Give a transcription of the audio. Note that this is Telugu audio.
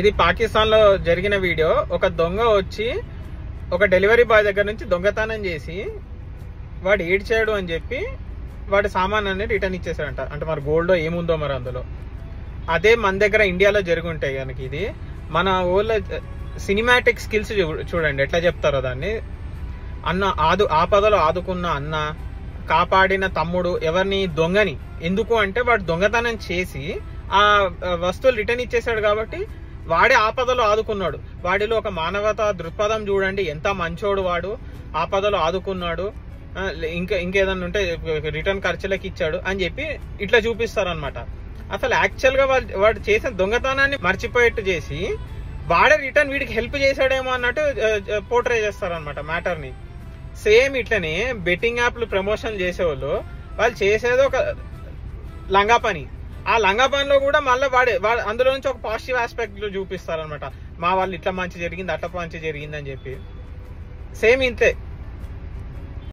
ఇది పాకిస్తాన్ లో జరిగిన వీడియో. ఒక దొంగ వచ్చి ఒక డెలివరీ బాయ్ దగ్గర నుంచి దొంగతనం చేసి వాడు ఏడ్చాడు అని చెప్పి వాడి సామాన్ అనేది రిటర్న్ ఇచ్చేసాడంట. అంటే మరి గోల్డ్ ఏముందో మరి అందులో. అదే మన దగ్గర ఇండియాలో జరిగి ఉంటాయి కనుక ఇది మన ఊళ్ళో సినిమాటిక్ స్కిల్స్ చూడండి ఎట్లా చెప్తారో దాన్ని. అన్న ఆపదలో ఆదుకున్న అన్న, కాపాడిన తమ్ముడు ఎవరిని, దొంగని. ఎందుకు అంటే వాడు దొంగతనం చేసి ఆ వస్తువులు రిటర్న్ ఇచ్చేసాడు కాబట్టి వాడే ఆపదలో ఆదుకున్నాడు. వాడిలో ఒక మానవతా దృక్పథం చూడండి, ఎంత మంచోడు వాడు, ఆపదలో ఆదుకున్నాడు, ఇంకేదన్నా ఉంటే రిటర్న్ ఖర్చులకి ఇచ్చాడు అని చెప్పి ఇట్లా చూపిస్తారనమాట. అసలు యాక్చువల్ గా వాడు చేసిన దొంగతనాన్ని మర్చిపోయేట్టు చేసి వాడే రిటర్న్ వీడికి హెల్ప్ చేశాడేమో అన్నట్టు పోర్ట్రే చేస్తారనమాట మ్యాటర్ ని. సేమ్ ఇట్లనే బెట్టింగ్ యాప్లు ప్రమోషన్ చేసేవాళ్ళు వాళ్ళు చేసేది ఒక లంగా పని. ఆ లంగా పనిలో కూడా మళ్ళీ వాడే అందులో నుంచి ఒక పాజిటివ్ ఆస్పెక్ట్ లో చూపిస్తారనమాట. మా వాళ్ళు ఇట్లా మంచి జరిగింది, అట్లా మంచి జరిగింది అని చెప్పి. సేమ్ ఇంతే.